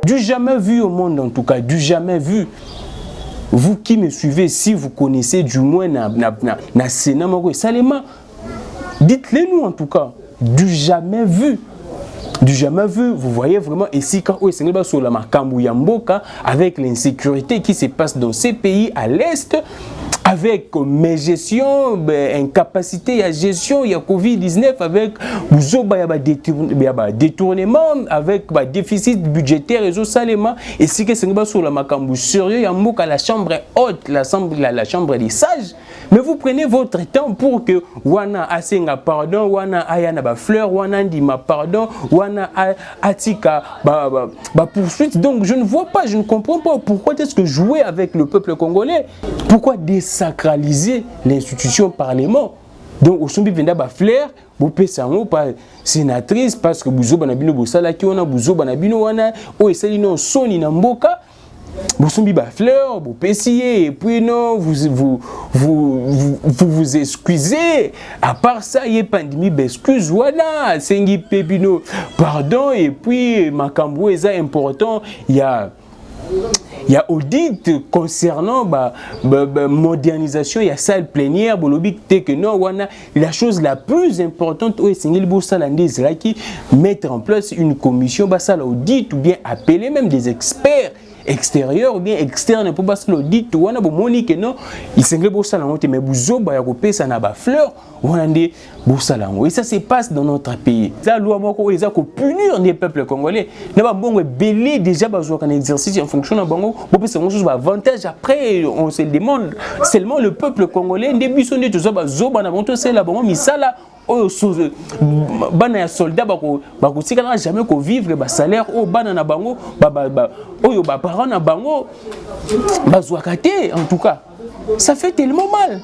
Du jamais vu au monde en tout cas, du jamais vu. Vous qui me suivez, si vous connaissez du moins na Sénat, dites-le nous en tout cas, du jamais vu. Du jamais vu, vous voyez vraiment ici quand on est sur la Makambu Yamboka avec l'insécurité qui se passe dans ces pays à l'Est, avec mes gestions, incapacité à gestion, il y a Covid-19, avec détournement, avec déficit budgétaire et salema. Et si que c'est sur la Makambu sérieux, il y a la chambre haute, la chambre des sages. Mais vous prenez votre temps pour que wana asenga pardon, wana ayana ba fleur, wana ndima pardon, wana atika poursuite. Donc je ne vois pas, je ne comprends pas pourquoi est-ce que jouer avec le peuple congolais, pourquoi désacraliser l'institution parlement. Donc au sombi venda ba fleur, vous pesango pas sénatrice parce que buzo banabino bosala ki wana buzo banabino wana o esali no soni na mboka. Vous sommes fleur, vous pessiez, et puis non, vous excusez. À part ça, il y a pandémie, excuse, voilà, sengi pepino, pardon, et puis Makambo est important, il y a audit concernant modernisation, il y a salle plénière, que non, la chose la plus importante, c'est qui mettre en place une commission, ça l'audit ou bien appeler même des experts extérieur ou bien externe pour parce que l'audit ou on a moni que non il s'engage pour ça mais buzo ba ya ça na ba fleur on a des et ça se passe dans notre pays ça loi moko eza ko punir les peuples congolais na ba bongo belé déjà bazo kan exercice en fonction na bango bo pesa quelque chose avantage après on se demande seulement le peuple congolais début sonné tout ça bazo bana bonto c'est la bango misala oyo bana ya soldat bako sikana jamais ko vivre ba salaire o bana na bango oyo ba parents na bango bazwaka te en tout cas ça fait tellement mal.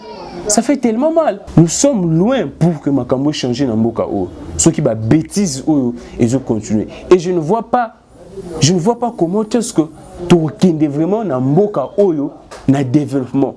Ça fait tellement mal. Nous sommes loin pour que Makambo change dans Mboka o. Ceux qui bêtises o et je continue. Et je ne vois pas comment est-ce que tu vraiment dans Mboka oyo na développement.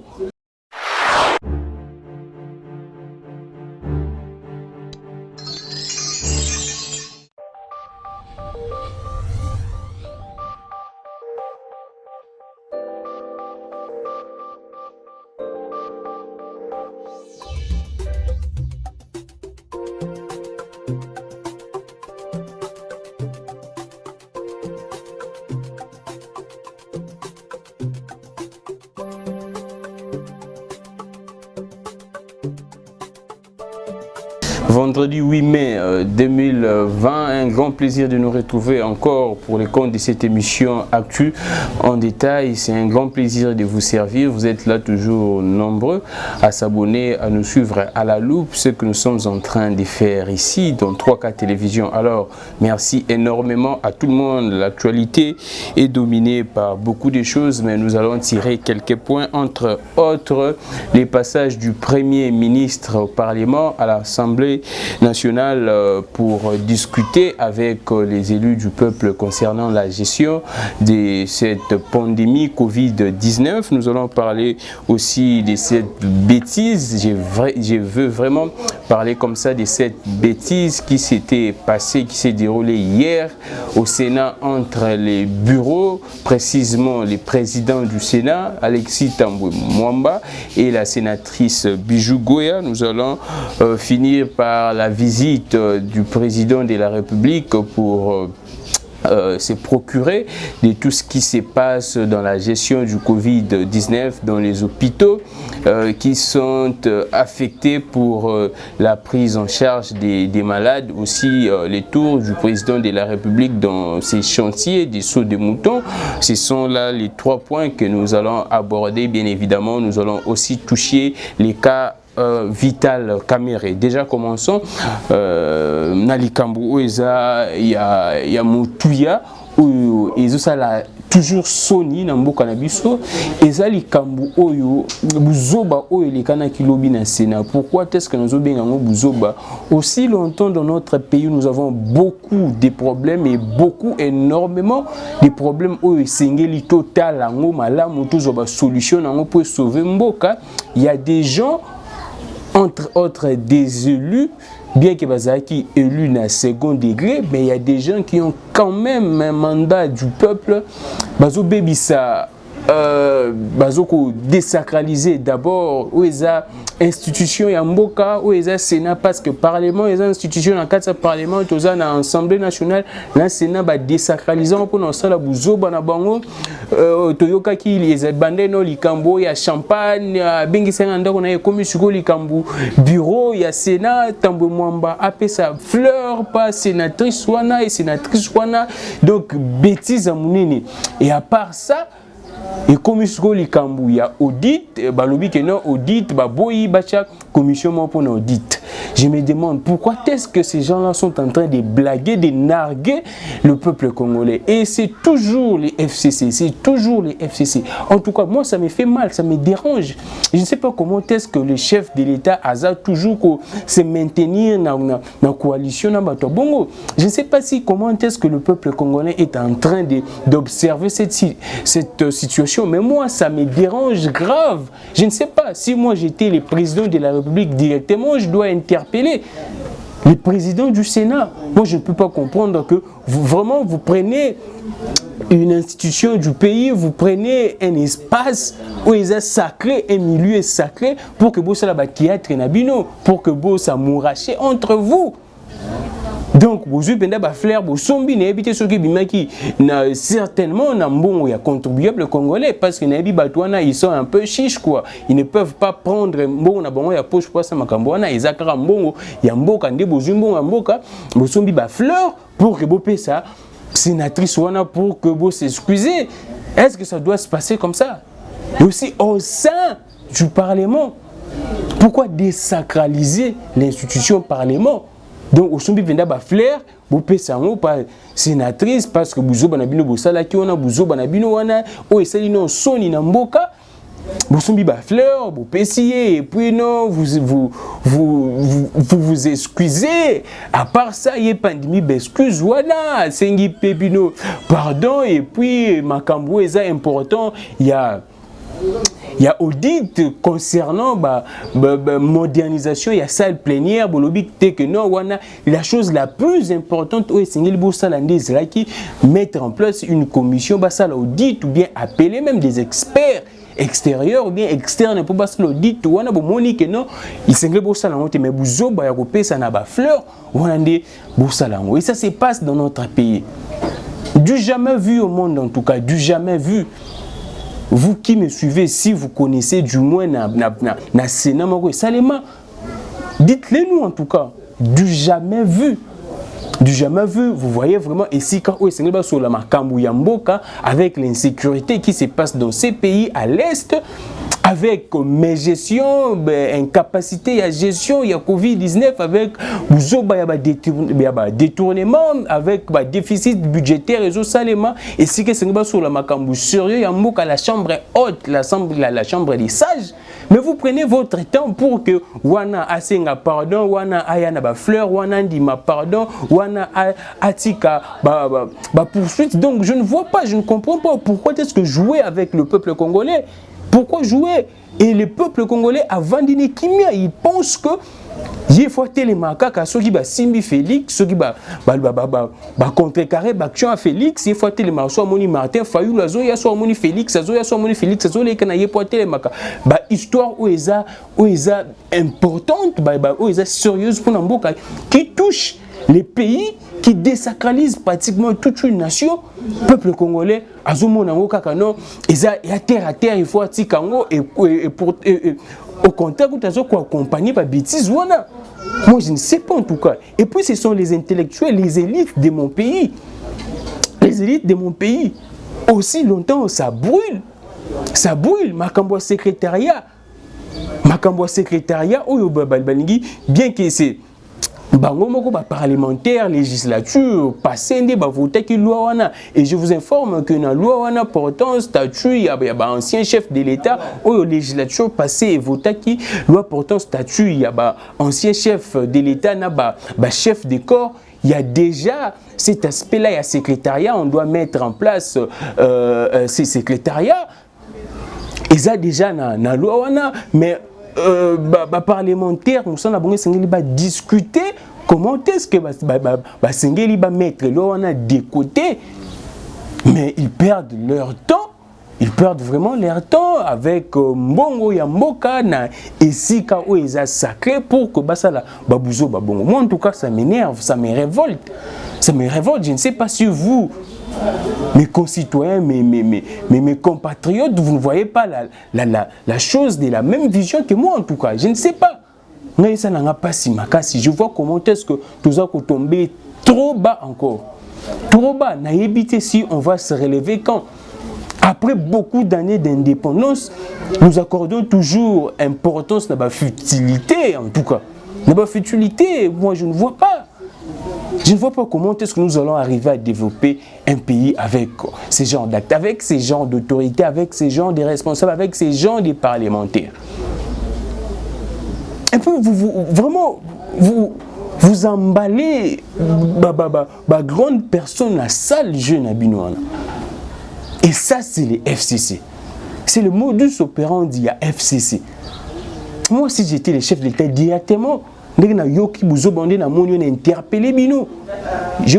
Vendredi 8 mai 2020, un grand plaisir de nous retrouver encore pour le compte de cette émission Actu en détail. C'est un grand plaisir de vous servir. Vous êtes là toujours nombreux à s'abonner, à nous suivre à la loupe, ce que nous sommes en train de faire ici dans 3K Télévision. Alors, merci énormément à tout le monde. L'actualité est dominée par beaucoup de choses, mais nous allons tirer quelques points, entre autres les passages du Premier ministre au Parlement, à l'Assemblée nationale pour discuter avec les élus du peuple concernant la gestion de cette pandémie Covid-19. Nous allons parler aussi de cette bêtise. Je veux vraiment parler comme ça de cette bêtise qui s'était passée, qui s'est déroulée hier au Sénat entre les bureaux, précisément les présidents du Sénat, Alexis Tambwe Mwamba et la sénatrice Bijou Goya. Nous allons finir par la visite du président de la République pour se procurer de tout ce qui se passe dans la gestion du Covid-19 dans les hôpitaux qui sont affectés pour la prise en charge des malades, aussi les tours du président de la République dans ces chantiers des sauts de moutons. Ce sont là les 3 points que nous allons aborder. Bien évidemment, nous allons aussi toucher les cas Vital Kamere. Déjà commençons Nalikambu Oeza ya Mutuya ou ezosala toujours Sony na mboka na biso ezali kambu oyo buzoba oyo lekana kilobi na Sénat. Pourquoi est-ce que nous obengango buzoba? Aussi longtemps dans notre pays nous avons beaucoup de problèmes et énormément de problèmes oyo sengeli total ngo malamu tozoba solution ngo pour sauver mboka. Il y a des gens entre autres des élus bien que Bazaki élu na second degré, mais il y a des gens qui ont quand même un mandat du peuple. Bazo Bebisa, Bazoko désacraliser d'abord où les institutions Yamboka, où les Sénat, parce que Parlement, les institutions dans le Parlement, tous dans l'Assemblée nationale, le Sénat va désacraliser pour nous ça la bouzo banabango, Toyoka qui les bandés no likambo, il y a champagne, bengi senganda on a commis sur likambo bureau, il y a Sénat, tambo mwamba, appelle ça fleur, pas sénatrice wana et sénatrice wana, donc bêtise à mounini. Et à part ça. Et commission likambu ya audit balobi que non audit ba boyi bacha commission pour audit. Je me demande pourquoi est-ce que ces gens-là sont en train de blaguer, de narguer le peuple congolais. Et c'est toujours les FCC, c'est toujours les FCC. En tout cas, moi ça me fait mal, ça me dérange. Je ne sais pas comment est-ce que le chef de l'État a toujours se maintenir dans la coalition na bato bongo. Je ne sais pas si comment est-ce que le peuple congolais est en train d'observer cette situation. Mais moi, ça me dérange grave. Je ne sais pas. Si moi, j'étais le président de la République directement, je dois interpeller le président du Sénat. Moi, je ne peux pas comprendre que vraiment, vous prenez une institution du pays, vous prenez un espace où il est sacré, un milieu sacré, pour que vous soyez là, théâtre nabino, pour que vous soyez mouraché entre vous. Donc, vous avez des fleurs, vous avez des ceux qui certainement il y a contribuable congolais parce que ils sont un peu chiches quoi. Ils ne peuvent pas prendre bon il y a poche pour ça makambona ils akara mbongo ya mboka ndé bozumbo mboka vous avez des fleurs pour que vous paye ça sénatrice wana pour que vous s'excusez. Est-ce que ça doit se passer comme ça? Et aussi au sein du Parlement. Pourquoi désacraliser l'institution Parlement? Donc, au sombi venda ba fleur, vous payez ça pas sénatrice parce que vous avez bino bosala qui on a vous avez bino wana o esali non soni na mboka vous sombi ba fleur, vous payez et puis non vous excusez. À part ça, il y a pandémie excuse wana sengi pepino pardon et puis makambo est important il y a audit concernant modernisation, il y a salle plénière, que non, la chose la plus importante, c'est qui mettre en place une commission, salle audit ou bien appeler même des experts extérieurs ou bien externes pour passer l'audit ou ana bomoni que non il s'engage pour ça mais buzo ba ya kopé ça na ba fleur ou ande bosalango et ça se passe dans notre pays. Du jamais vu au monde en tout cas, du jamais vu. Vous qui me suivez, si vous connaissez du moins na Sénat, dites-le nous en tout cas, du jamais vu. Du jamais vu, vous voyez vraiment ici quand sur la Makambu Yamboka avec l'insécurité qui se passe dans ces pays à l'est. Avec mes gestions, incapacité à gestion, il y a Covid-19, avec détournement, avec déficit budgétaire, et si que c'est sur la Makambu sérieux, il y a la chambre haute, la chambre des sages. Mais vous prenez votre temps pour que Wana Asenga pardon, Wana Ayana ba fleur, Wana Ndima pardon, Wana Atika poursuite. Donc je ne vois pas, je ne comprends pas pourquoi est-ce que jouer avec le peuple congolais. Pourquoi jouer? Et le peuple congolais, avant d'y kimia, il pense que il faut les macaques, ceux qui va Simbi Félix, ceux qui va contrecarrer l'action à Félix, il faut les macaques, soit Moni Martin, Fayou, la Zoya, soit Moni Félix, soit Moni Félix, soit les canaillés pour les macaques. Histoire où ils sont importante, où ils sont sérieuse pour Namboka, qui touche les pays qui désacralisent pratiquement toute une nation, peuple congolais, azomonango kakano, il y a terre à terre, il faut atikango et au contraire, vous avez accompagné par bêtises. Moi, je ne sais pas en tout cas. Et puis, ce sont les intellectuels, les élites de mon pays. Les élites de mon pays. Aussi longtemps, ça brûle. Ça brûle. Makambo secrétariat. Makambo secrétariat, bien que c'est parlementaire, législature, passé des voter qui loi wana. Et je vous informe que dans la loi wana portant statut, il y a un ancien chef de l'État, ou législature passé et voter qui loi portant statut, il y a un ancien chef de l'État, chef de corps. Il y a déjà cet aspect-là, il y a secrétariat, on doit mettre en place ces secrétariats. Et ça déjà dans loi wana, mais parlementaire, nous sommes discuter Comment est-ce que Sengeli va mettre l'on de côté, mais ils perdent leur temps. Ils perdent vraiment leur temps avec Mbongo Yamboka na Esika où ils ont sacré pour que Basala Babouzo Babongo. Moi en tout cas ça m'énerve, ça me révolte. Ça me révolte, je ne sais pas si vous, mes concitoyens, mes compatriotes, vous ne voyez pas la chose de la même vision que moi en tout cas. Je ne sais pas. Mais ça n'a pas si makasi. Je vois comment est-ce que tout ça peut tomber trop bas encore. Trop bas. N'a évité si on va se relever quand. Après beaucoup d'années d'indépendance, nous accordons toujours importance à la futilité, en tout cas. La futilité, moi je ne vois pas. Je ne vois pas comment est-ce que nous allons arriver à développer un pays avec ces genres d'actes, avec ces genres d'autorité, avec ces genres de responsables, avec ces genres de parlementaires. Et puis vous emballez grande personne à salle jeune à Binoana. Et ça, c'est les FCC. C'est le modus operandi à FCC. Moi, si j'étais le chef de l'État, directement, je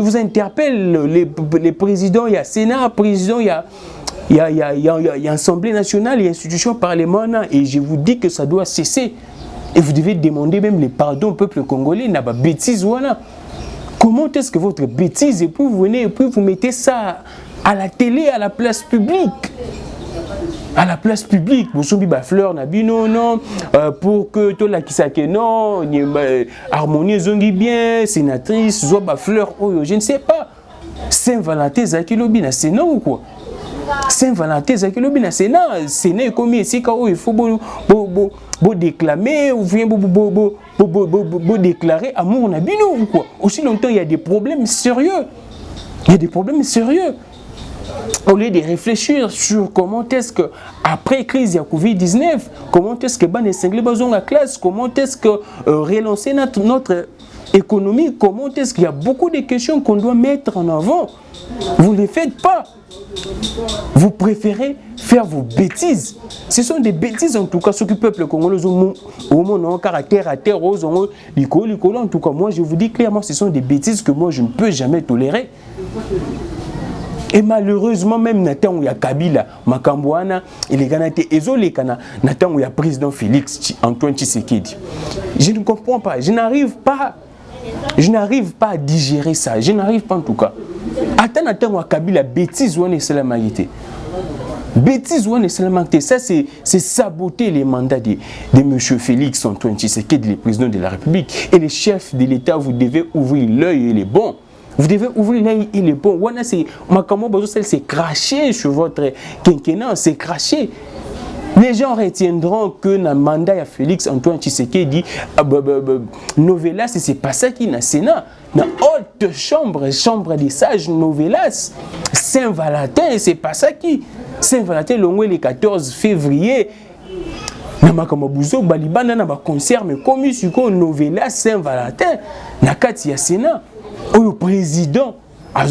vous interpelle, les présidents, il y a Sénat, président, il y a Assemblée nationale, il y a institution parlementaire, et je vous dis que ça doit cesser. Et vous devez demander même les pardons au peuple congolais, n'a pas bêtise, voilà. Comment est-ce que votre bêtise, et puis vous venez, et puis vous mettez ça à la télé, à la place publique. À la place publique, vous avez des fleurs, non, pour que tout la qui s'appelle non, harmonie zongi bien, sénatrice, zoba fleurs, je ne sais pas. Saint-Valentin Zakilobina, c'est non ou quoi? Saint-Valentin Zakilobina, c'est non, c'est né comme ici quand il faut déclamer ou bien déclarer amour nabino ou quoi? Aussi longtemps il y a des problèmes sérieux. Il y a des problèmes sérieux. Au lieu de réfléchir sur comment est-ce que, après crise de Covid-19, comment est-ce que les Sénégalais besoin la classe, comment est-ce que relancer notre économie, comment est-ce qu'il y a beaucoup de questions qu'on doit mettre en avant. Vous ne les faites pas. Vous préférez faire vos bêtises. Ce sont des bêtises en tout cas, ce que le peuple congolais au monde caractère à terre, en tout cas, moi je vous dis clairement, ce sont des bêtises que moi je ne peux jamais tolérer. Et malheureusement, même Nathan ou ya Kabila, Makambouana, et les Ganate, Ezolekana, Nathan ou ya président Félix Antoine Tshisekedi. Je ne comprends pas, je n'arrive pas à digérer ça, je n'arrive pas en tout cas. Attends Nathan ou ya Kabila, bêtise ou est la magité. Bêtise ou est la magité. Ça, c'est saboter les mandats de M. Félix Antoine Tshisekedi, le président de la République. Et les chefs de l'État, vous devez ouvrir l'œil et les bons. Vous devez ouvrir l'œil et les bons. C'est craché sur votre quinquennat, c'est craché. Les gens retiendront que dans le mandat de Félix Antoine Tshisekedi, Novelas, c'est pas ça qui est dans le Sénat. Dans haute chambre des sages Novelas, Saint-Valentin, c'est pas ça qui. Saint-Valentin, le 14 février, na makamabouzo balibana na ba concert mais comme suko Novelas Saint-Valentin na kati ya Sénat. Le président a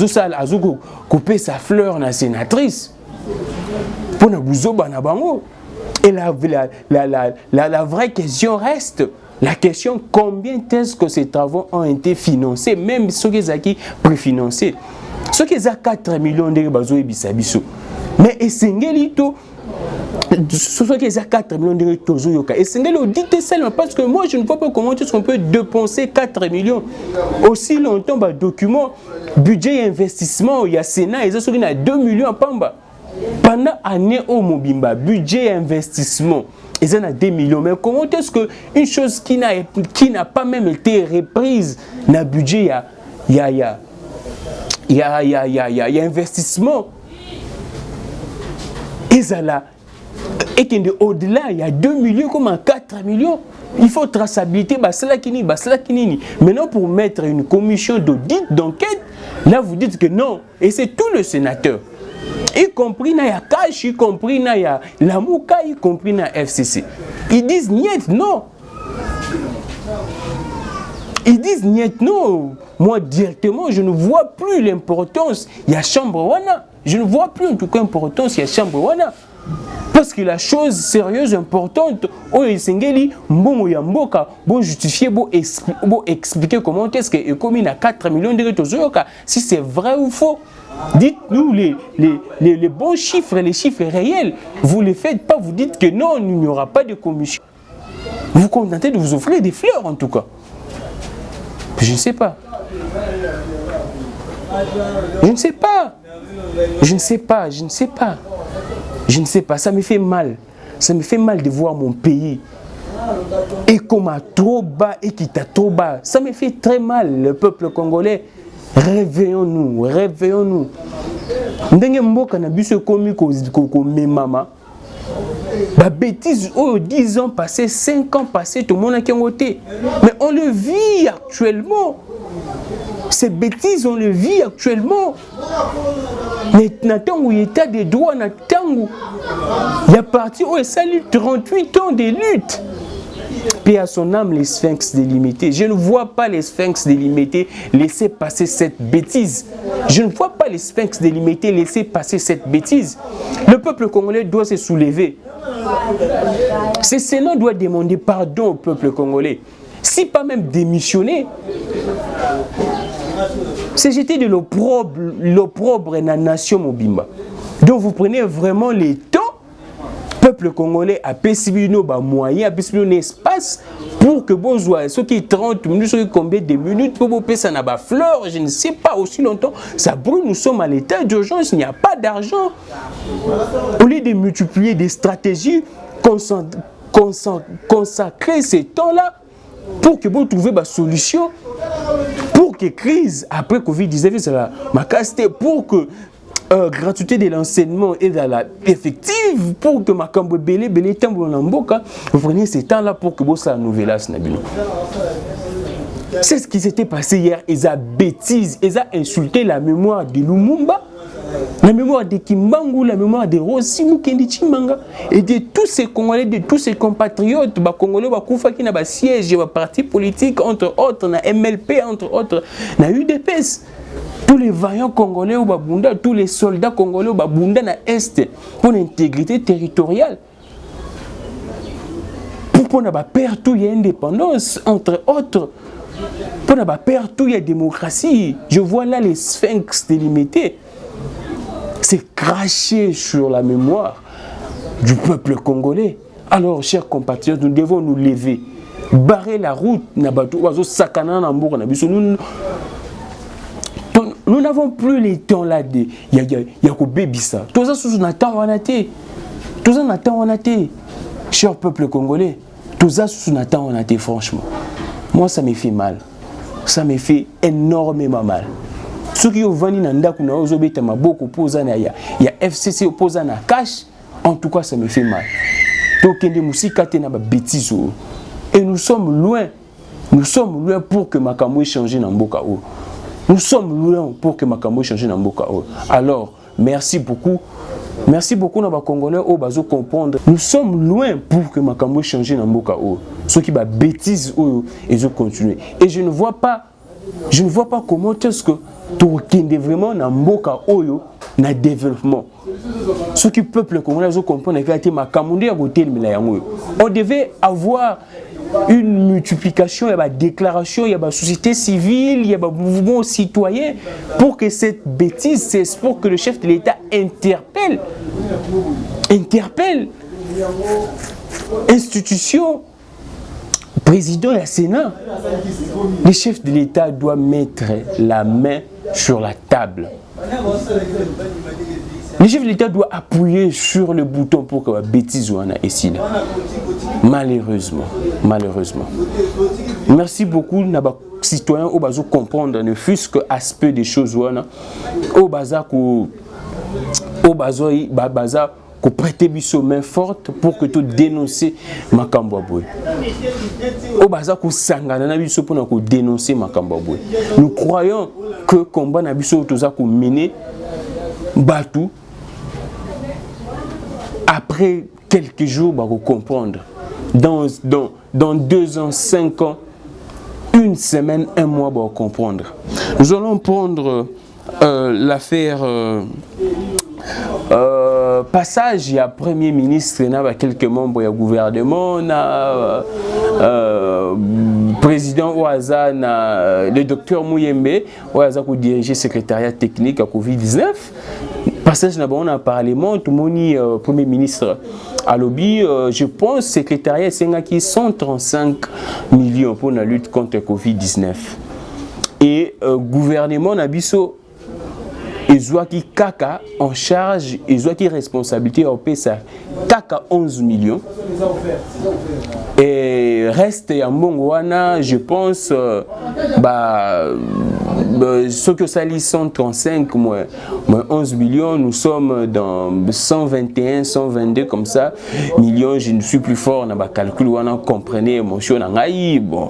coupé sa fleur na sénatrice pour na bouzoba na bango. Et la vraie question reste la question combien est-ce que ces travaux ont été financés, même ceux qui ont été préfinancés. Ceux qui ont 4 millions de bazo et bisabiso. Mais Essengelito ce qui est à 4 millions de euros. Et c'est le seulement parce que moi je ne vois pas comment est-ce qu'on peut dépenser 4 millions. Aussi longtemps, document, budget et investissement, il y a Sénat, ils ont 2 millions à Pamba. Pendant l'année au Mobimba, budget et investissement, ils ont 2 millions. Mais comment est-ce qu'une chose qui n'a pas même été reprise dans le budget, il y a investissement, et qu'au-delà, il y a 2 millions comme 4 millions. Il faut traçabilité, Maintenant, pour mettre une commission d'audit, d'enquête, là, vous dites que non. Et c'est tout le sénateur. Y compris dans la CACH, y compris dans la Mouka, y compris dans la FCC. Ils disent niet, non. Ils disent niet, non. Moi, directement, je ne vois plus l'importance. Il y a chambre wana. Je ne vois plus en tout cas l'importance. Il y a chambre wana. Parce que la chose sérieuse, importante, oh esengeli mbongo ya mboka, bon justifier, bon expliquer comment est-ce que l'économie a 4 millions de tozoyoka, si c'est vrai ou faux. Dites-nous les bons chiffres, les chiffres réels. Vous ne les faites pas, vous dites que non, il n'y aura pas de commission. Vous vous contentez de vous offrir des fleurs en tout cas. Je ne sais pas. Je ne sais pas. Je ne sais pas. Je ne sais pas. Je ne sais pas. Ça me fait mal. Ça me fait mal de voir mon pays. Et comme à trop bas et qui t'a trop bas. Ça me fait très mal, le peuple congolais. Réveillons-nous. Réveillons-nous. Ndenge mboka na biso komi ko memama. Bah bêtise, oh, 10 ans passés, 5 ans passés, tout le monde a côté. Mais on le vit actuellement. Ces bêtises, on le vit actuellement. Il y a état des droits, il y a parti, oh, ça lui 38 ans de lutte. Puis à son âme, les sphinx délimités. Je ne vois pas les sphinx délimités laisser passer cette bêtise. Je ne vois pas les sphinx délimités laisser passer cette bêtise. Le peuple congolais doit se soulever. Ce Sénat doit demander pardon au peuple congolais. Si pas même démissionner, c'est jeter de l'opprobre dans la nation Mobimba. Donc vous prenez vraiment les temps. Le peuple congolais a perçu nos moyens, a perçu un espace pour que vous soyez ceux qui 30 minutes, ceux qui combien de minutes pour vous passer na ba fleur, je ne sais pas aussi longtemps. Ça brûle, nous sommes à l'état d'urgence, il n'y a pas d'argent. Au lieu de multiplier des stratégies, consacrer ces temps-là pour que vous trouviez une solution, pour que crise après Covid-19 soit ma casse, pour que gratuité de l'enseignement est effective, pour que ma cambo belé tambo namboka, vous prenez ces temps-là pour que vous soyez nouvelas nabino. C'est ce qui s'était passé hier. Ils ont bêtise, ils ont insulté la mémoire de Lumumba, la mémoire de Kimbangu, la mémoire de Rossi Mukendi Chimbanga et de tous ces Congolais, de tous ces compatriotes, bah Congolais, bah Koufa qui n'a pas siège, bah parti politique entre autres, na MLP entre autres, na UDPS. Tous les vaillants Congolais au Babunda, tous les soldats Congolais au Babunda na Est pour l'intégrité territoriale. Pour ne pas perdre tout, il y a indépendance entre autres. Pour ne pas perdre tout, il y a démocratie. Je vois là les sphinx délimités. C'est cracher sur la mémoire du peuple congolais. Alors, chers compatriotes, nous devons nous lever, barrer la route. Nous n'avons plus les temps là de Yakobébissa. Tout ça, c'est un cher peuple congolais. Tout ça, c'est un franchement. Moi, ça me fait mal. Ça me fait énormément mal. Ceux qui ont vendu dans il y a FCC opposant à cash, en tout cas ça me fait mal. Et nous sommes loin pour que Makamou change dans Mboka. Nous sommes loin pour que Makamou change dans Mboka. Alors, merci beaucoup. Merci beaucoup à Congolais au bazo comprendre. Nous sommes loin pour que Makamou change dans Mboka. Ceux qui ba bêtises ils ont continué. Et je ne vois pas comment est-ce que tu vraiment dans Mboka Oyo na développement. Ce qui peuple congolais comprendre que Makamoundi a côté on devait avoir une multiplication, il y a des déclarations, il y a des sociétés civiles, il y a des mouvements citoyens pour que cette bêtise cesse, pour que le chef de l'État interpelle institutions, président et Sénat. Le chef de l'État doit mettre la main sur la table. Le chef de l'État doit appuyer sur le bouton pour que la bêtise soit ici. Malheureusement. Merci beaucoup à nos citoyens au bazo comprendre ne fût-ce que aspect des choses au baza ko prêter biso main forte pour que tout dénoncer makambo boy. Au baza ko sangana na biso pour ko dénoncer makambo boy. Nous croyons que combat na biso toza ko mener Batou. Après quelques jours, on va comprendre. Dans 2 ans, 5 ans, 1 semaine, 1 mois, on va comprendre. Nous allons prendre l'affaire passage il y a premier ministre na quelques membres du gouvernement na président Ouaza na le docteur Mouyembe Ouaza qui diriger secrétariat technique à Covid-19 passage na bon parlement tout le premier ministre à lobby je pense secrétariat qui 135 millions pour la lutte contre Covid-19 et gouvernement na biso ils qui kaka en charge, ils qui responsabilité au PSA kaka 11 millions. Et reste à Mbongwana, je pense, ce que ça lit 135 moins 11 millions, nous sommes dans 121, 122 comme ça millions. Je ne suis plus fort dans le calcul, on comprenez émotion bon,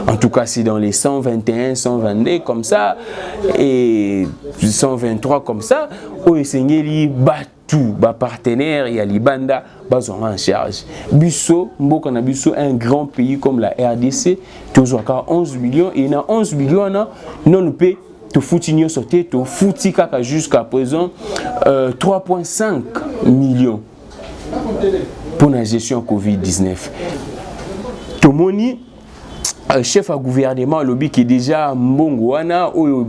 en tout cas c'est dans les 121, 122 comme ça et 123 comme ça. Où Sengeli tout partenaire et à Libanda en charge. Bisso, Mboka na biso un grand pays comme la RDC, tu as 11 millions et dans 11 millions non nous peut te foutinho sauter, te fouti kaka jusqu'à présent 3,5 millions pour la gestion Covid-19. Tomoni chef à gouvernement lobby qui est déjà mbongwana ou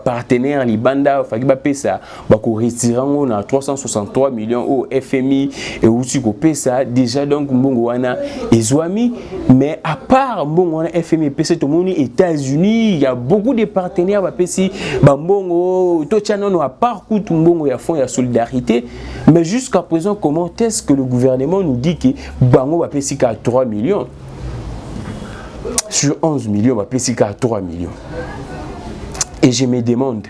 partenaire Libanda faki ba pesa ba ko retirer on a 363 millions au FMI et aussi ko pesa déjà donc mbongwana ezwami mais à part mbongwana FMI pesa to moni États-Unis il y a beaucoup de partenaires ba pesi ba mbongo to tchanono à part coup mbongo ya fond ya solidarité mais jusqu'à présent comment est-ce que le gouvernement nous dit que bango ba pesi ka 3 millions sur 11 millions, ma PCK à 3 millions. Et je me demande,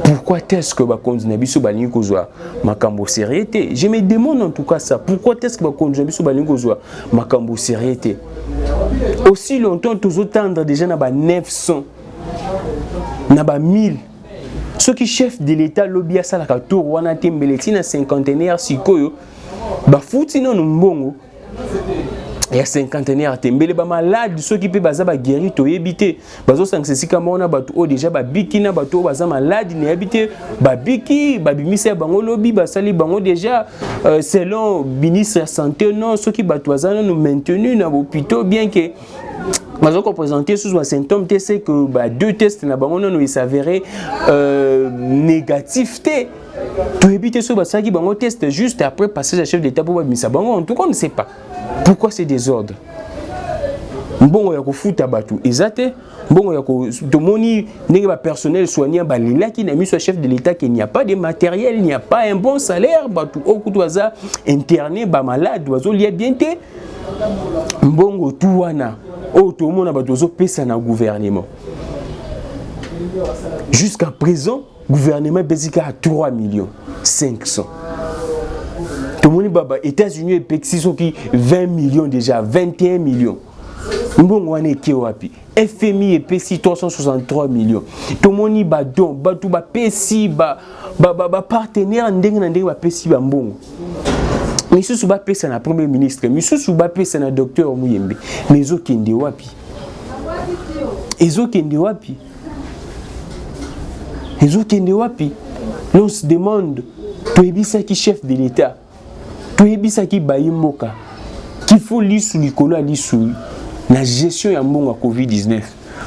pourquoi est-ce que Bakonzunabiso Balinkozwa Makambo sérieuté? Je me demande en tout cas ça. Pourquoi est-ce que Bakonzunabiso Balinkozwa Makambo sérieuté? Aussi longtemps, tous attendre déjà na 900, na 1000. Ceux qui chefs de l'État lobby à ça la tour wana tembeleti na cinquantenaire sikoyo, ba fouti non mbongo. Il y a cinquantenaire tembele ba malade ceux qui peut baza ba guérir to yebité bazo sangsesika mona batu o déjà ba biki na batu baza malade ne habité ba biki ba bimisa bango lobi ba sali bango déjà selon ministre de santé non ceux qui batu baza nous maintenu na hôpital bien que bazo ko présenter sous un symptôme c'est que ba deux tests na bango non il s'avérait négatif té to yebité so ba sali bango test juste après passer à chef d'état pour ba bimisa bango en tout cas on ne sait pas. Pourquoi ces désordres? Bon, il y a foutre batu. Exacté. Bon, il y a tomoni n'est personnel soignant balila qui n'a mis sur chef de l'État qu'il n'y a pas de matériel, il n'y a pas un bon salaire. Batu au coup d'oisa interné ba malade oiseau lié bien té. Bon, tout wana. Oh, tout le monde a batu oiseau pesa na gouvernement. Jusqu'à présent, gouvernement Bésika a 3 millions 500. Tout le monde baba États-Unis et Pexi qui 20 millions déjà 21 millions. Mbongwane kewapi FMI et Pexi 363 millions. Tout le monde badon batu ba Pexi ba partenaire ndenge na ndenge ba Pexi ba mbongo. Monsieur Souba Pexi na premier ministre, monsieur Souba Pexi na docteur Mouyembe. Mais zo kende wapi? Ezo kende wapi? Ezo kende wapi? On se demande to ebisa ki chef de l'État. Toyebisa ki bayimboka qu'il faut lisu likolo lisu la gestion ya mbongo à Covid-19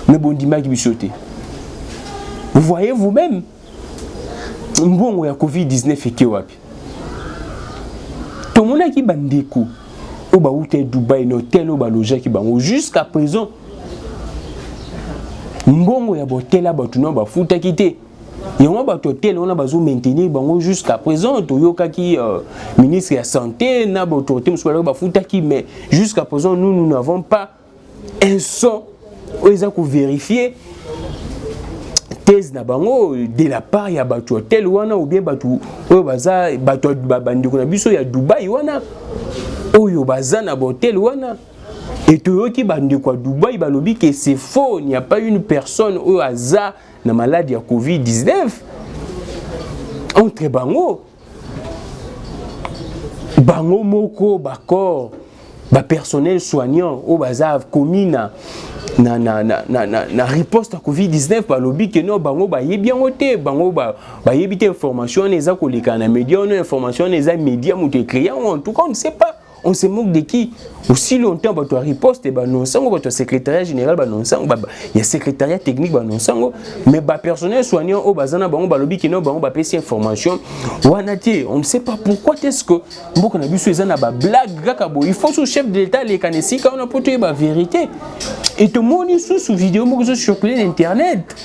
mais bon dima ki bisoté. Vous voyez vous-même mbongo ya Covid-19 eke wapi? To mona ki bandeko o ba ute Dubaï no hôtel o ba loger ki bango jusqu'à présent mbongo ya botela batu no ba futa kité. Et on va hôtel on a besoin maintenir bango jusqu'à présent toyoka qui ministre de la santé na autorité monsieur ba futaki mais jusqu'à présent nous n'avons pas un son ils ont vérifier thèse na bango de la part ya batu hôtel wana ou bien batu o baza batu bandiko na biso ya Dubaï wana oyo baza na hôtel wana. Et toyoki bandiko à Dubaï balobi que c'est faux, il n'y a pas une personne au hasard na maladie à Covid-19 entre bango moko bakor ba personnel soignant au bazar commune na riposte à Covid-19 balobi que non bango ba bien oté bango ba yebite information les a koleka na média on information les a média muté client en tout cas on ne sait pas. On se moque de qui? Aussi longtemps, bah, tu as riposte, bah, non, ça, bah, tu as secrétariat général, bah, non, ça, bah, il y a secrétariat technique, bah, non, ça, mais bah, personnel soignant, oh, bah, zana, bah, on, bah, lobby, qui non, bah, on, bah, PC information. On ne sait pas pourquoi est-ce que, bon, qu'on a vu ce zana, bah, blague, gakabo, il faut sous chef de l'État, les canesi, quand on a porté, bah, vérité. Et te moni sous vidéo, moi, que je circulé d'internet.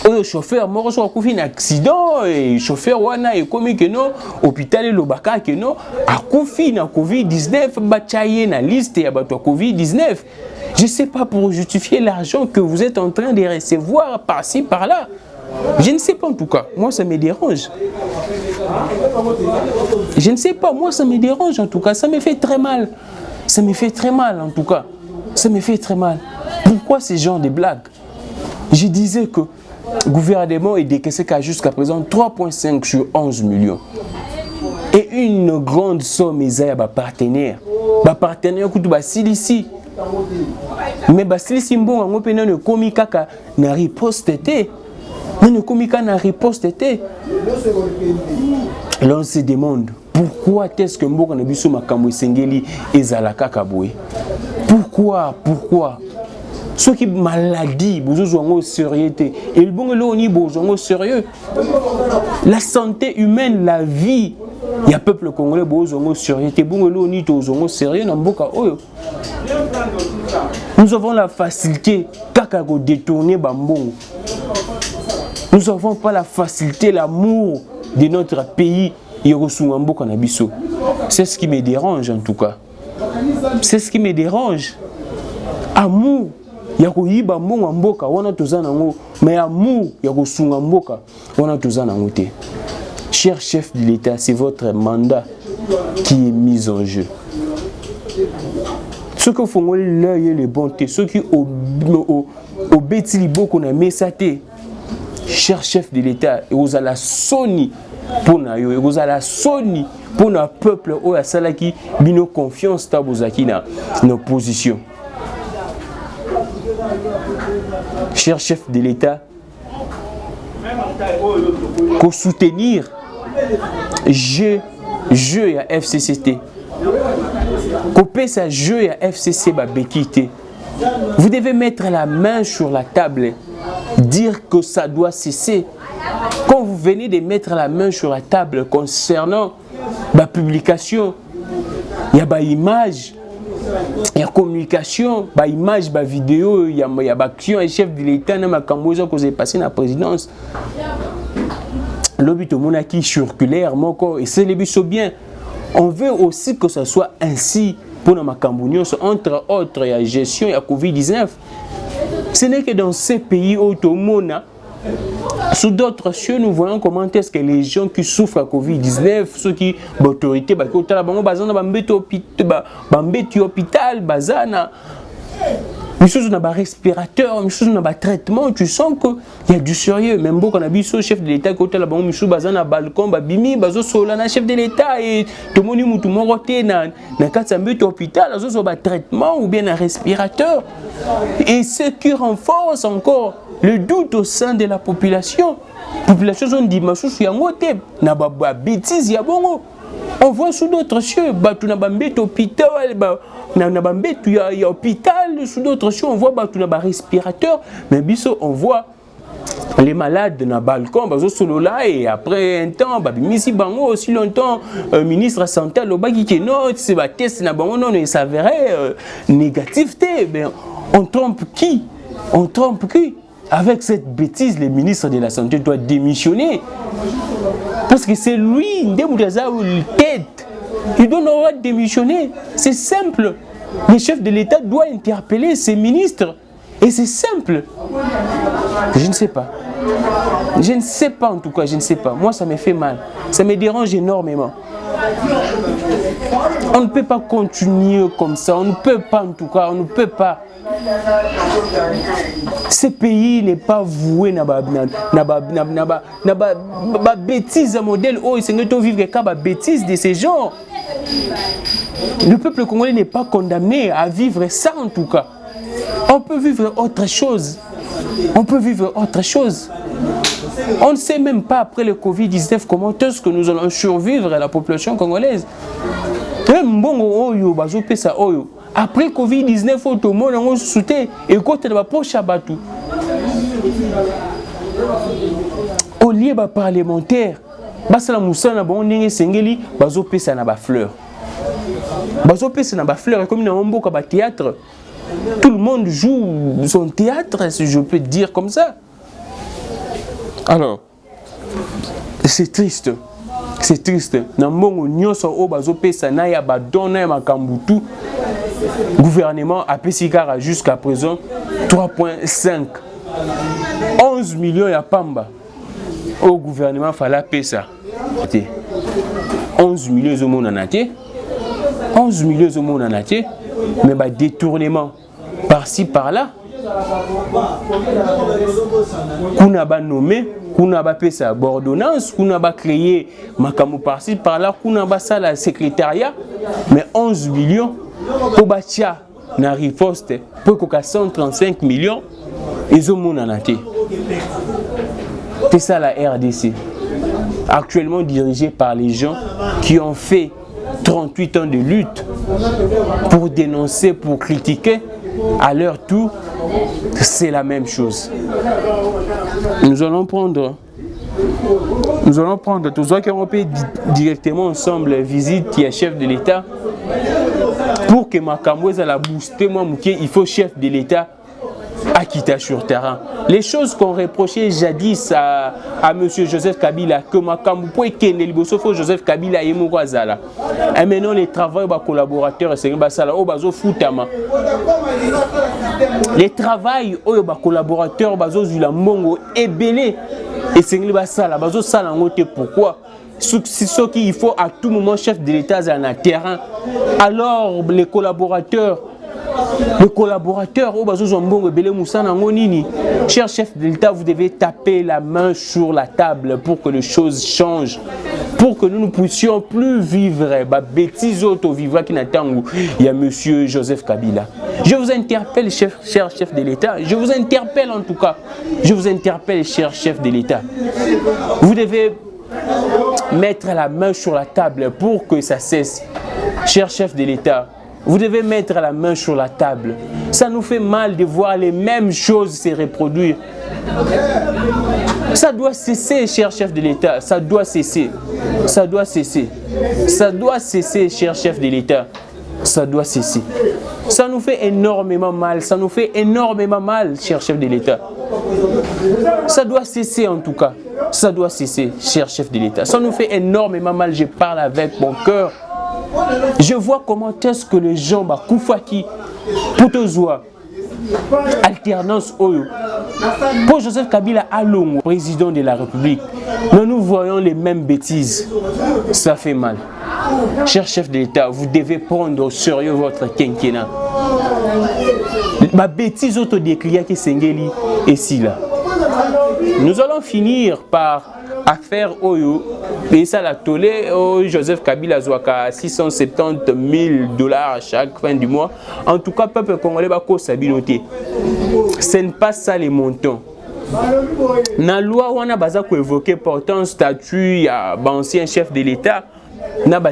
Le chauffeur, moi, je suis un accident, et chauffeur, wana, et comme que non, hôpital, le baka, que non, à Koufi, na Covid-19, bataille na liste et abattu Covid-19. Je ne sais pas pour justifier l'argent que vous êtes en train de recevoir par-ci, par-là. Je ne sais pas en tout cas. Moi, ça me dérange. Je ne sais pas. Moi, ça me dérange en tout cas. Ça me fait très mal. Ça me fait très mal en tout cas. Ça me fait très mal. Pourquoi ces genres de blagues? Je disais que le gouvernement est décaissé jusqu'à présent 3,5 sur 11 millions. Et une grande somme est à partenaire. Partenaire qui est ici. Mais si bon, on peut ne komika na riposte té. Ne komika na riposte té. Là on se demande pourquoi est-ce que mboka na biso makambo esengeli ezalaka kaboué. Pourquoi? Ce qui maladie, besoin sérieux. Et le bon là on y besoin sérieux. La santé humaine, la vie. Il y a peuple congolais besoin sérieux. Bon là on y besoin sérieux na mboka oyo. Nous avons la facilité kaka ko détourner bambongo. Nous n'avons pas la facilité, l'amour de notre pays. C'est ce qui me dérange en tout cas. C'est ce qui me dérange. Amour. Yakoyiba mbongo mboka wana tozana ngo mais amour yakosunga mboka wana tozana ngo te. Cher chef de l'État, c'est votre mandat qui est mis en jeu. Ceux qui font l'œil les bontés, ceux qui au bêtis beaucoup na mesate. Cher chef de l'État, vous avez la soni pour nayo, vous avez la soni pour notre peuple au asalaki bino confiance tabozaki na nos positions. Cher chef de l'État, pour soutenir jeu à FCCT, couper sa jeu à FCC Bekité, vous devez mettre la main sur la table, dire que ça doit cesser. Quand vous venez de mettre la main sur la table concernant la publication, il y a des images. Il y a communication, il y a image, il y a vidéo, il y a action, et chef de l'État, il y a Kambozo qui est passé dans la présidence. L'objet de monarchie circulaire, et c'est le but bien. On veut aussi que ce soit ainsi pour la Cambonios, entre autres, il y a gestion, il y a Covid-19. Ce n'est que dans ces pays automones, sous d'autres cieux, nous voyons comment est-ce que les gens qui souffrent à Covid-19, ceux qui ont l'autorité, hôpital, bazana, respirateur, traitement, tu sens qu'il y a du sérieux. Même si on a vu ce chef de l'État qui est là, bazana balcon, bimi, bazo solana chef de l'État et tout le monde tout moroté na hôpital, traitement ou bien un respirateur. Et ce qui renforce encore le doute au sein de la population. La population ont dit bêtise, on voit sous d'autres cieux, hôpital, hôpital, sous d'autres cieux, on voit respirateur, mais on voit les malades dans le balcon, et après un temps, aussi longtemps, ministre de la Santé, c'est un test, il s'avérait négatif. On trompe qui? On trompe qui? Avec cette bêtise, le ministre de la Santé doit démissionner. Parce que c'est lui, tête. Il doit démissionner. C'est simple. Le chef de l'État doit interpeller ses ministres. Et c'est simple. Je ne sais pas. Je ne sais pas en tout cas, je ne sais pas. Moi, ça me fait mal. Ça me dérange énormément. On ne peut pas continuer comme ça. On ne peut pas en tout cas. On ne peut pas. Ce pays n'est pas voué na bêtise modèle oh il s'engage vivre qu'à bêtise de ces gens. Le peuple congolais n'est pas condamné à vivre ça en tout cas. On peut vivre autre chose. On peut vivre autre chose. On ne sait même pas après le Covid-19 comment est-ce que nous allons survivre à la population congolaise. Après Covid-19, tout le monde a sauté et côté de la poche à Batou. Au lieu de parlementaire, basala musana bon ndenge sengeli bazo pesa na ba fleur. Bazo pesa na ba fleur comme dans mboka ba théâtre. Tout le monde joue son théâtre, si je peux dire comme ça. Alors, c'est triste. C'est triste. Na mbongo nyonso o bazo pesa na ya ba dona ya makambutu. Gouvernement a pesi kara jusqu'à présent 3.5 11 millions ya pamba. Au gouvernement fallait pesa. 11 millions de monde en a 11 millions de monde en a mais bah détournement par-ci par-là. Kuna ba nommé, kuna ba pesa ordonnance, kuna ba créer makamu par-ci par-là, kuna ba ça la secrétariat, mais 11 millions pour batia na riposte pour que 135 millions ils ont monde en a. C'est ça la RDC, actuellement dirigée par les gens qui ont fait 38 ans de lutte pour dénoncer, pour critiquer. À leur tour, c'est la même chose. Nous allons prendre tous ceux qui ont fait directement ensemble visite qui est chef de l'État pour que Makamouez a la booster. Moi, il faut chef de l'État à quitter sur terrain. Les choses qu'on reprochait jadis à M. Joseph Kabila, que Makamoué Kende Libosofo Joseph Kabila et Mourazala. Et maintenant, les travailleurs, les collaborateurs, c'est Bazo Foutama. Les travailleurs, les collaborateurs, Bazo Zulammongo, et Belé, et c'est Basala, Bazo Salangote. Pourquoi? Ce qu'il faut à tout moment, chef de l'État, c'est un terrain. Alors, les collaborateurs, cher chef de l'État, vous devez taper la main sur la table pour que les choses changent, pour que nous ne puissions plus vivre bêtises auto vivre qui n'attendent. Il y a monsieur Joseph Kabila. Je vous interpelle, cher chef de l'État, je vous interpelle en tout cas, je vous interpelle, cher chef de l'État. Vous devez mettre la main sur la table pour que ça cesse, cher chef de l'État. Vous devez mettre la main sur la table. Ça nous fait mal de voir les mêmes choses se reproduire. Ça doit cesser, cher chef de l'État. Ça doit cesser. Ça doit cesser. Ça doit cesser, cher chef de l'État. Ça doit cesser. Ça nous fait énormément mal. Ça nous fait énormément mal, cher chef de l'État. Ça doit cesser en tout cas. Ça doit cesser, cher chef de l'État. Ça nous fait énormément mal. Je parle avec mon cœur. Je vois comment est-ce que les gens Koufaki, Poutozoa, alternance Oyo, pour Joseph Kabila Alongo, président de la République, nous voyons les mêmes bêtises. Ça fait mal. Cher chef de l'État, vous devez prendre au sérieux votre quinquennat. Ma bêtise autodécria qui s'engeli et si là. Nous allons finir par affaire Oyo, et ça l'a tolé, Joseph Kabila Zouaka, 670 000 $ à chaque fin du mois. En tout cas, peuple congolais va s'habiller. Ce n'est pas ça les montants. Dans la loi, on a évoqué pourtant statut à ancien chef de l'État.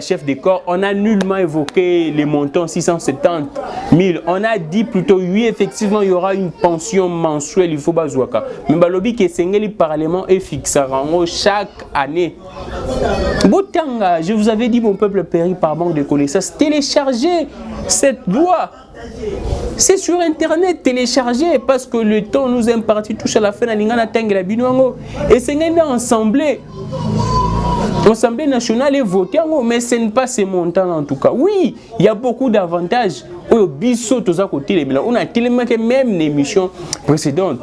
Chef de corps, on a nullement évoqué les montants 670 000. On a dit plutôt oui, effectivement, il y aura une pension mensuelle, il faut bazouaka. Mais balobi que le Parlement est fixé chaque année. Botanga, je vous avais dit, mon peuple périt par manque de connaissances. Téléchargez cette loi. C'est sur internet, téléchargez, parce que le temps nous est imparti, touche à la fin, et c'est ensemble. L'Assemblée nationale est votée, mais ce n'est pas ces montants en tout cas. Oui, il y a beaucoup d'avantages. On a tellement que même l'émission précédente.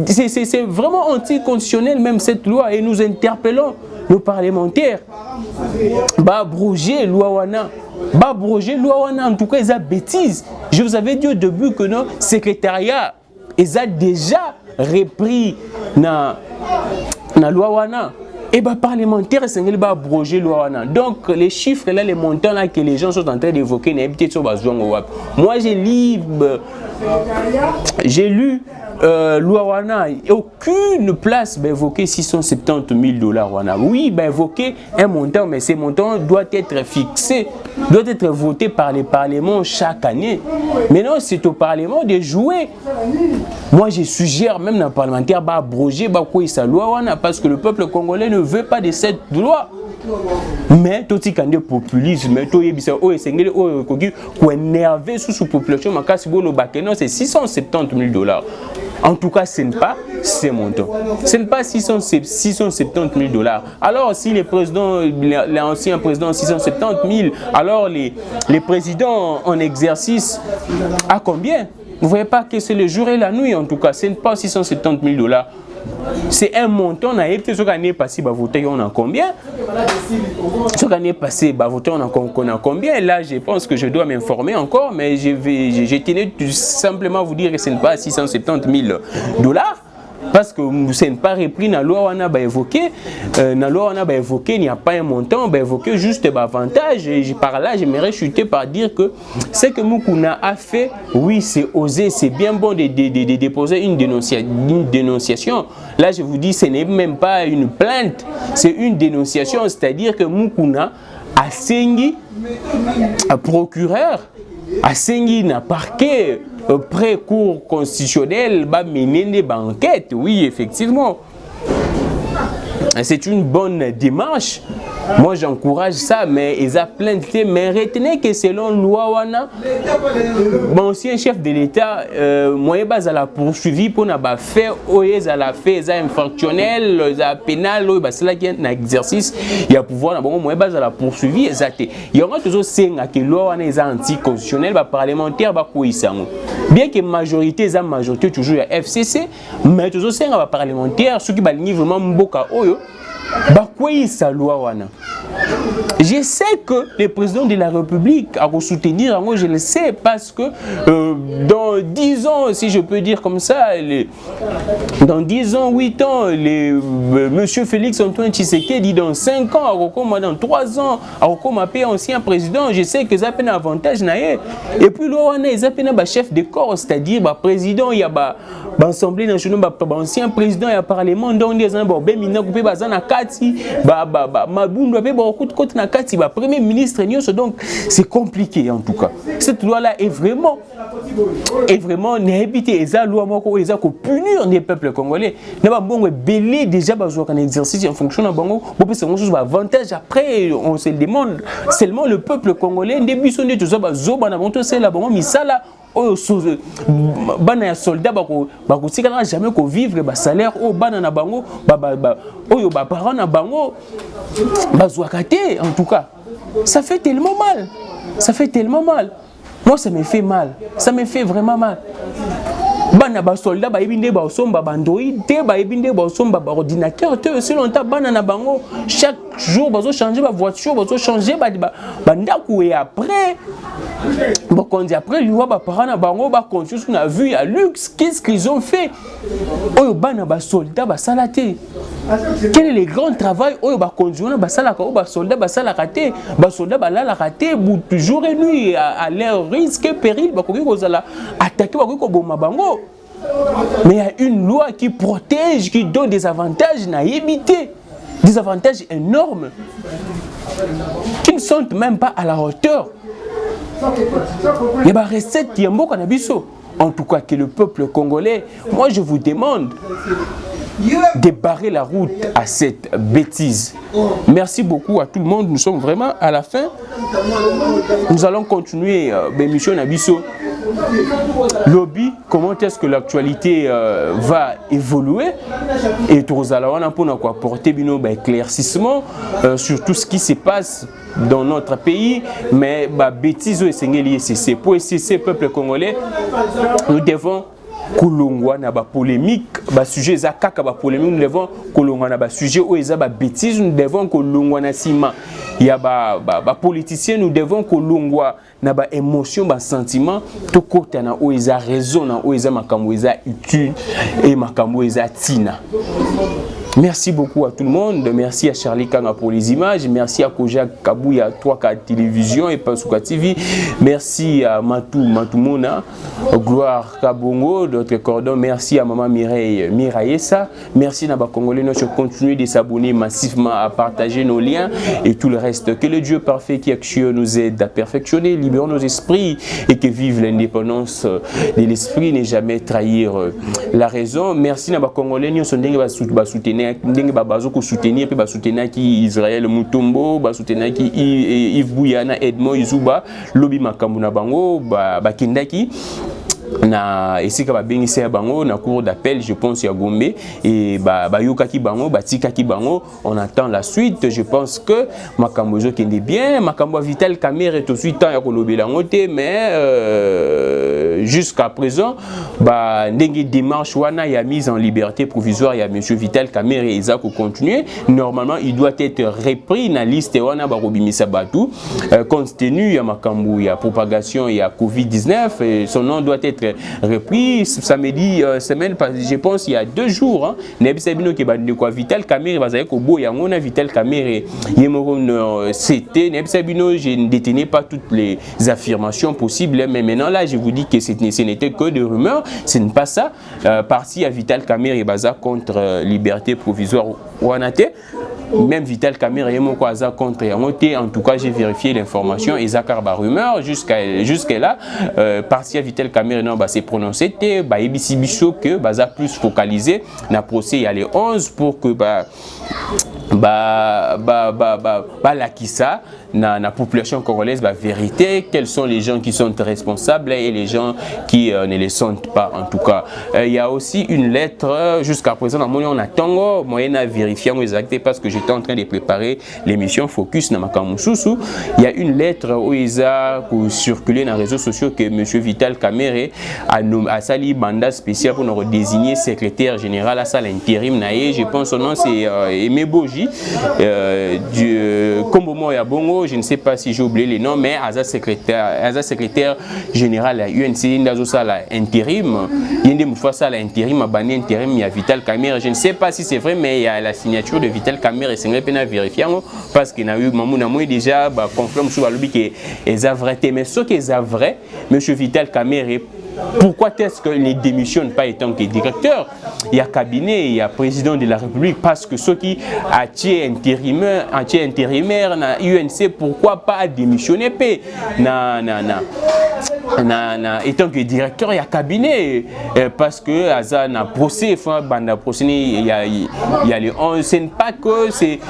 C'est vraiment anticonstitutionnel même cette loi et nous interpellons nos parlementaires. Babroger loi wana. Babroger loi wana en tout cas ils ont bêtise. Je vous avais dit au début que nos secrétariats ils ont déjà repris na loi wana. et bah parlementaire c'est qu'il va abroger loi. Donc les chiffres là, les montants là que les gens sont en train d'évoquer, moi j'ai lu loi wana, aucune place va évoquer 670 000 $. Oui, va évoquer un montant, mais ce montant doit être fixé, doit être voté par les parlements chaque année. Maintenant, c'est au Parlement de jouer. Moi, je suggère même dans le parlementaire d'abroger sa loi wana, parce que le peuple congolais ne veut pas de cette loi. Mais tout ce qui est populisme, tout ce énervé sous population, c'est 670 000 $. En tout cas, ce n'est pas ces montants. Ce n'est pas 670 000 $. Alors, si les présidents, l'ancien président 670 000, alors les présidents en exercice à combien? Vous ne voyez pas que c'est le jour et la nuit, en tout cas. Ce n'est pas 670 000 $. C'est un montant, on a été ce l'année passée, voter, on a combien? Ce l'année passée, voter, on a combien? Là, je pense que je dois m'informer encore, mais je tenais tout simplement vous dire que ce n'est pas 670 000 $. Parce que ce n'est pas repris dans la loi on a évoqué. Dans la loi on a évoqué, il n'y a pas un montant, on a évoqué juste avantage. Et par là, j'aimerais chuter par dire que ce que Moukouna a fait, oui, c'est osé, c'est bien bon de déposer une dénonciation. Là, je vous dis, ce n'est même pas une plainte, c'est une dénonciation. C'est-à-dire que Moukouna a saigné un procureur, a saigné un parquet. Pré-cour constitutionnel va mener des enquêtes, oui, effectivement. C'est une bonne démarche. Moi, j'encourage ça, mais ils ont plainte. Mais retenez que selon loi wana, mon ancien chef de l'État, moi, il a poursuivi pour n'a fait, ils a fait, infractionnel, ils a pénal, c'est là qu'il y a un exercice, il y a pouvoir, moi, il a poursuivi, il y aura toujours que loi wana est anticonstitutionnel, parlementaire, bien que majorité, la majorité toujours il y a FCC, mais toujours c'est un parlementaire, ceux qui baligent vraiment mboka oyo. Je sais que le président de la République a soutenir, moi je le sais parce que dans 10 ans, si je peux dire comme ça, dans 10 ans, 8 ans, monsieur Félix Antoine Tshisekedi, dans 5 ans, dans 3 ans, ancien président, je sais que ça a un avantage. Et puis là, on a un chef de corps, c'est-à-dire président, il y a l'Assemblée nationale, ancien président, il y a parlement, donc il y a premier ministre, donc c'est compliqué en tout cas. Cette loi-là est vraiment n'habité et ça loi moko et ça pour punir les peuples congolais. N'a bon belé déjà besoin qu'un exercice en fonction de bango, pour c'est une chose avantage après on se demande seulement le peuple congolais début sonné tout ça bazo bana monto c'est la bango misala oyo bana ya soldat bako tikana jamais ko vivre ba salaire o bana na bango oyo ba parents na bango bazwa kate en tout cas ça fait tellement mal, ça fait tellement mal. Moi ça me fait mal, ça me fait vraiment mal. Bana ba soldat ba ebinde ba somba bandoi te ba ebinde ba somba ba ordinateur te aussi longtemps bana na bango chaque jour bazo changer ba voiture bazo changer ba ndaku et après bon quand dit après lui ba parents na bango ba conscience on a vu à luxe qu'est-ce qu'ils ont fait oyo bana ba soldat ba salaté. Quel est le grand travail oyo ba conduire ba salaka ba soldat ba salaka te ba soldat ba la raté jour et nuit à leur risque et péril ba ko kozala attaquer ba ko boma bango. Mais il y a une loi qui protège, qui donne des avantages naïbité, des avantages énormes qui ne sont même pas à la hauteur. Il y a des recettes qui sont canabiso. En tout cas, que le peuple congolais, moi je vous demande de barrer la route à cette bêtise. Merci beaucoup à tout le monde. Nous sommes vraiment à la fin. Nous allons continuer l'émission Nabiso. Lobby, comment est-ce que l'actualité va évoluer et tout allons apporter un éclaircissement sur tout ce qui se passe dans notre pays, mais bêtises c'est pour ces peuples congolais, nous devons kolongwa na ba polémique ba sujet za kaka ba polémique nous devons kolongwa na ba sujet o eza ba bêtise nous devons kolongwa na sima ya ba politiciens nous devons kolongwa na ba émotion ba sentiment to kota na o eza raison na o eza makambo eza utile et makambo eza tina. Merci beaucoup à tout le monde. Merci à Charlie Kanga pour les images. Merci à Kojak Kabouya, 3K Télévision et Pasuka TV. Merci à Matoumona, Gloire Kabongo, d'autres cordons. Merci à Maman Mireille Miraïessa. Merci à Congolais de continuer de s'abonner massivement, à partager nos liens et tout le reste. Que le Dieu parfait qui actionne nous aide à perfectionner, libérons nos esprits et que vive l'indépendance de l'esprit, ne jamais trahir la raison. Merci à Congolais de soutenir. Soutenir qui Israël Mutombo, soutenir qui Yves Bouyana, Edmond Izuba, Lobi Makamuna Bango, Kindaki. Na esika ba bengisa bango na cour d'appel, je pense ya Gombe et yoka ki bango batika ki bango, on attend la suite. Je pense que makambo zo kende bien, makambo Vital Kamerhe est aussi temps ya kolobela ngote, mais jusqu'à présent ndenge démarche wana ya mise en liberté provisoire ya monsieur Vital Kamerhe eza ko continuer. Normalement il doit être repris na liste wana ba robimisa batu compte tenu ya makambo ya propagation ya Covid-19 et son nom doit être repris samedi semaine, je pense il y a 2 jours. Nebisabino qui bande quoi Vital Kamerhe bazay ko boya ngona Vital Kamerhe yemoro c'était Nebisabino, je ne détenais pas toutes les affirmations possibles, mais maintenant là je vous dis que ce n'était que des rumeurs, ce n'est pas ça. Parti à Vital Kamerhe baza contre liberté provisoire wanate. Même Vital Kamerhe est contre Yamote. En tout cas, j'ai vérifié l'information. Et Zakarba rumeur jusqu'à là, parti à Vital Kamerhe s'est prononcé. ABC Bicho que baza plus focalisé. Na procès il y a les 11 pour que la kissa na population congolaise vérité quels sont les gens qui sont responsables et les gens qui ne le sont pas. En tout cas, il y a aussi une lettre jusqu'à présent on attend moyen à vérifier exact parce que j'étais en train de préparer l'émission Focus na Makamususu. Il y a une lettre où ils ont circulé dans les réseaux sociaux que monsieur Vital Kamerhe a sali mandat spécial pour nous désigner secrétaire général à salle intérim naé. Je pense son nom c'est Aimé Boji du Kombomo ya Bongo. Je ne sais pas si j'ai oublié les noms, mais Aza secrétaire général à UNC Ndazo Sala intérim. Yende Moufasa la intérim, Abani intérim, il y a Vital Kamerhe. Je ne sais pas si c'est vrai, mais il y a la signature de Vital Kamerhe. C'est vrai à vérifier parce qu'il y a eu Mamouna déjà confirme sur le que c'est vrai. Mais ce qui est vrai, monsieur Vital Kamerhe, pourquoi est-ce qu'il ne démissionne pas étant que directeur? Il y a cabinet, il y a président de la République, parce que ceux qui ont intérimaire na UNC, pourquoi pas démissionner étant que directeur, il y a cabinet, parce que Aza na procès, il y a les 11, ce n'est pas que c'est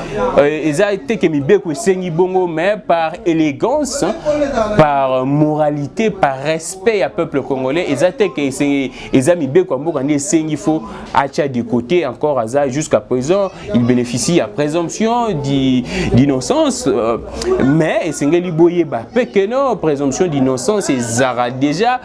mais par élégance, par moralité, par respect à peuple congolais. Il faut acheter du côté encore jusqu'à présent il bénéficie à présomption d'innocence, mais présomption d'innocence et déjà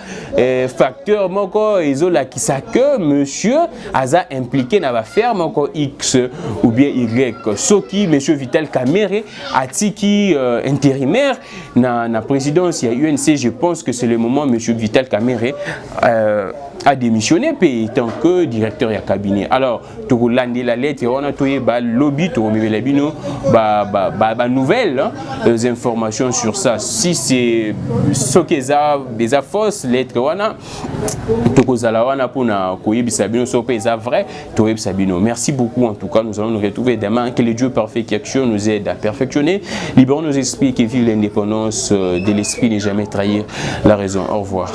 facteur moko ezola qui ça que monsieur Aza impliqué dans l'affaire moko X ou bien Y ce qui monsieur Vital Kamerhe atiki intérimaire na présidence ya UNC. Je pense que c'est le moment monsieur Vital Kamerhe a démissionné étant que directeur du cabinet. Alors, tu as la lettre, on a trouvé lobby, tu as nouvelles informations sur ça. Si c'est ce qui est des fausses lettres, tu as vrai. Merci beaucoup en tout cas. Nous allons nous retrouver demain. Que le Dieu parfait qui actionne nous aide à perfectionner. Libérons nos esprits qui vivent l'indépendance de l'esprit, ne jamais trahir la raison. Au revoir.